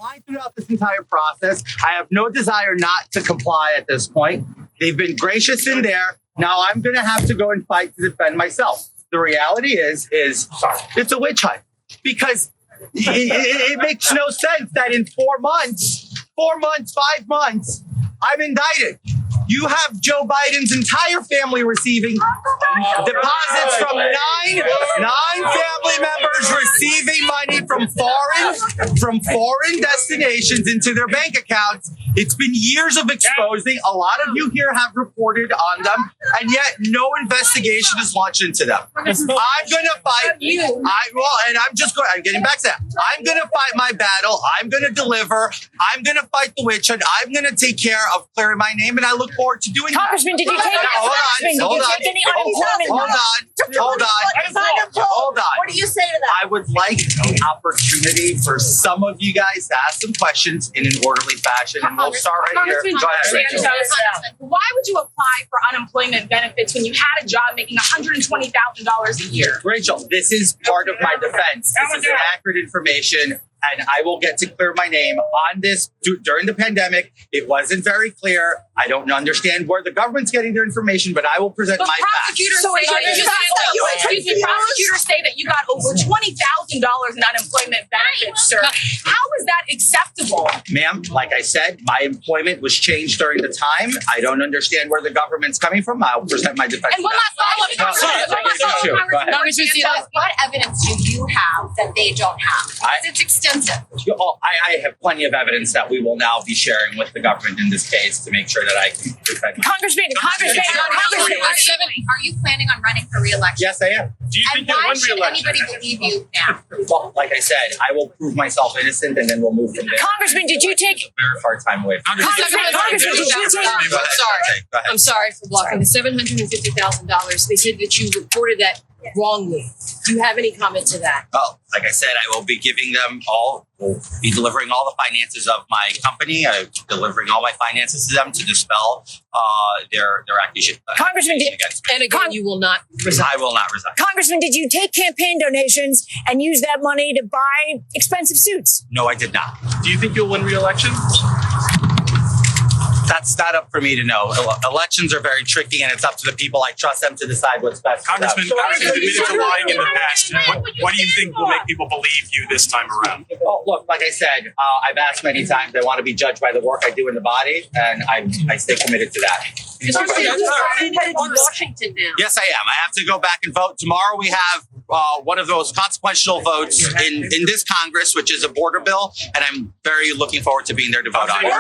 Fine throughout this entire process. I have no desire not to comply at this point. They've been gracious in there. Now I'm going to have to go and fight to defend myself. The reality is it's a witch hunt because it makes no sense that in 4 months, 5 months, I'm indicted. You have Joe Biden's entire family receiving deposits from nine family members receiving money from foreign destinations into their bank accounts. It's been years of exposing. A lot of you here have reported on them, and yet no investigation is launched into them. I'm going to fight. I'm getting back to that. I'm going to fight my battle. I'm going to deliver. I'm going to fight the witch hunt. I'm going to take care of clearing my name, and I look forward to doing Congressman, that. did you take Hold on. What do you say to that? I would like the opportunity for some of you guys to ask some questions in an orderly fashion, and we'll start right here. Go ahead, Rachel. Santos, why would you apply for unemployment benefits when you had a job making $120,000 a year? Rachel, this is part of my defense. This is inaccurate information, and I will get to clear my name on this. During the pandemic, it wasn't very clear. I don't understand where the government's getting their information, but I will present my facts. Prosecutors say that you got over $20,000 in unemployment benefits, sir. How is that acceptable? Ma'am, like I said, my employment was changed during the time. I don't understand where the government's coming from. I'll present my defense. And one last follow-up. What evidence do you have that they don't have? It's extensive. I have plenty of evidence that we will now be sharing with the government in this case to make sure that I can defend myself. Congressman, Are you planning on running for re-election? Yes, I am. Do you think And you'll why win should re-election? anybody believe you now? Well, like I said, I will prove myself innocent, and then we'll move from there. Congressman, did you take? Very hard time away. Congressman, did you take? I'm sorry for blocking the $750,000. They said that you reported that wrongly. Do you have any comment to that? Well, like I said, I will be giving them all, will be delivering all the finances of my company. I'm delivering all my finances to them to dispel their accusation. Congressman, And again, you will not resign. I will not resign. Congressman, did you take campaign donations and use that money to buy expensive suits? No, I did not. Do you think you'll win re-election? That's not up for me to know. Elections are very tricky, and it's up to the people. I trust them to decide what's best for them. Congressman, you admitted to lying in the past. What do you think will make people believe you this time around? Well, look, like I said, I've asked many times. I want to be judged by the work I do in the body, and I stay committed to that. Washington now. Yes, I am. I have to go back and vote. Tomorrow we have one of those consequential votes in this Congress, which is a border bill, and I'm very looking forward to being there to vote on it.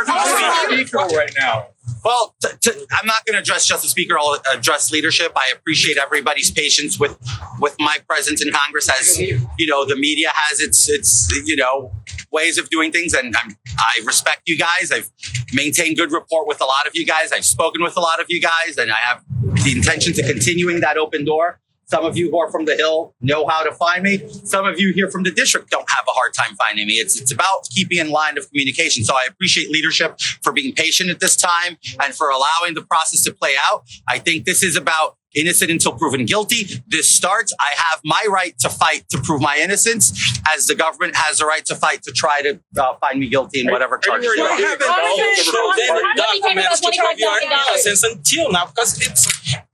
Right now. Well, I'm not going to address just the speaker. I'll address leadership. I appreciate everybody's patience with my presence in Congress. As you know, the media has its ways of doing things, and I respect you guys. I've maintained good rapport with a lot of you guys. I've spoken with a lot of you guys, and I have the intention to continuing that open door. Some of you who are from the Hill know how to find me. Some of you here from the district don't have a hard time finding me. It's about keeping in line of communication. So I appreciate leadership for being patient at this time and for allowing the process to play out. I think this is about innocent until proven guilty. This starts. I have my right to fight to prove my innocence, as the government has a right to fight to try to find me guilty in whatever charges. You haven't shown any documents to prove your innocence until now, because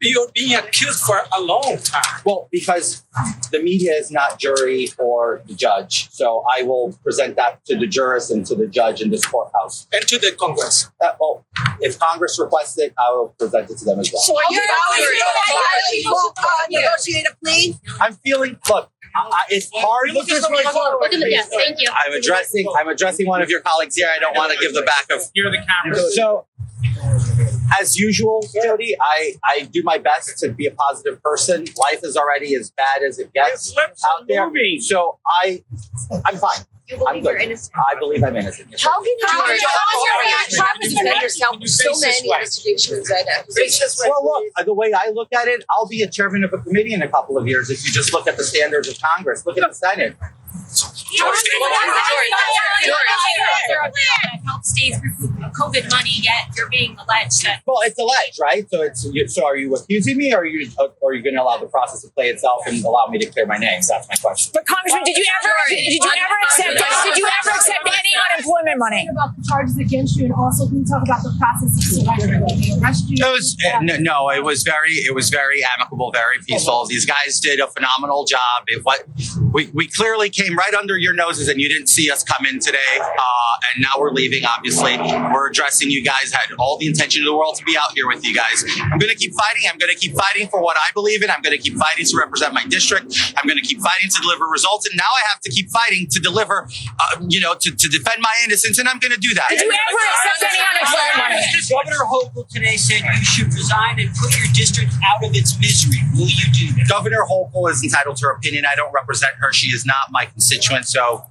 you're being accused for a long time. Well, because the media is not jury or the judge, so I will present that to the jurors and to the judge in this courthouse. And to the Congress. Well, if Congress requests it, I will present it to them as well. So are you negotiate a plea? I'm feeling. Look, it's hard. Look in the yes, thank you. I'm addressing one of your colleagues here. I don't want to give the back of. Here are the cameras. So, as usual, Jody, I do my best to be a positive person. Life is already as bad as it gets out there. So I'm fine. You believe you're innocent? I believe I'm innocent. How can you defend yourself with so many investigations and accusations? Well, look, the way I look at it, I'll be a chairman of a committee in a couple of years. If you just look at the standards of Congress, look at the Senate. Help states recoup COVID money, yet you're being alleged that. Well, it's alleged, right? So are you accusing me, or are you going to allow the process to play itself and allow me to clear my name? That's my question. But Congressman, did you ever accept any unemployment money. About the charges against you, and also can you talk about the process of selection when they arrest you? It was no, it was very amicable, very peaceful. These guys did a phenomenal job. We clearly came right under your noses, and you didn't see us come in today. And now we're leaving. Obviously, we're addressing you guys. Had all the intention in the world to be out here with you guys. I'm going to keep fighting. I'm going to keep fighting for what I believe in. I'm going to keep fighting to represent my district. I'm going to keep fighting to deliver results. And now I have to keep fighting to deliver, to defend my innocence. And I'm going to do that. Did you ever accept any unemployment money? Governor Hochul today said you should resign and put your district out of its misery. Will you do that? Governor Hochul is entitled to her opinion. I don't represent her. She is not my constituent. So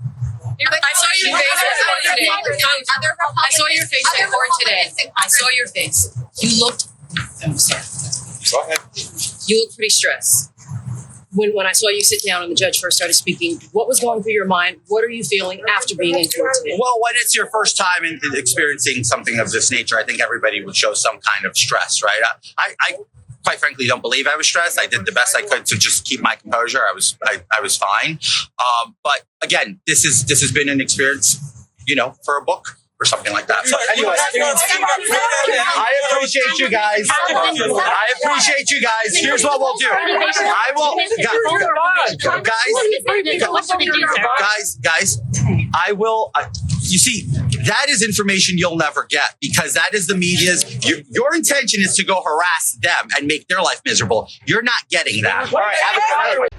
I saw your face at court today. I saw your face. You looked. I'm sorry. Go ahead. You looked pretty stressed. When I saw you sit down and the judge first started speaking, what was going through your mind? What are you feeling after being in court today? Well, when it's your first time in experiencing something of this nature, I think everybody would show some kind of stress, right? I quite frankly don't believe I was stressed. I did the best I could to just keep my composure. I was fine. But again, this has been an experience, for a book or something like that. So anyway, I appreciate you guys. I appreciate you guys. Here's what we'll do. I will, guys, I will, you see, that is information you'll never get because that is the media's, your intention is to go harass them and make their life miserable. You're not getting that. All right, have a good night.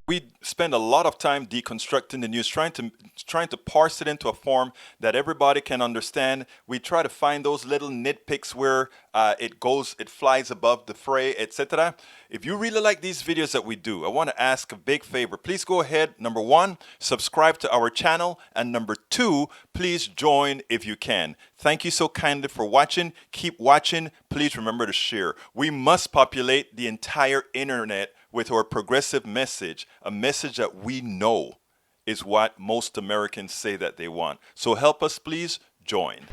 We spend a lot of time deconstructing the news, trying to parse it into a form that everybody can understand. We try to find those little nitpicks where it flies above the fray, etc. If you really like these videos that we do, I want to ask a big favor. Please go ahead. Number 1, subscribe to our channel. And number 2, please join if you can. Thank you so kindly for watching. Keep watching. Please remember to share. We must populate the entire internet with our progressive message, a message that we know is what most Americans say that they want. So help us, please join.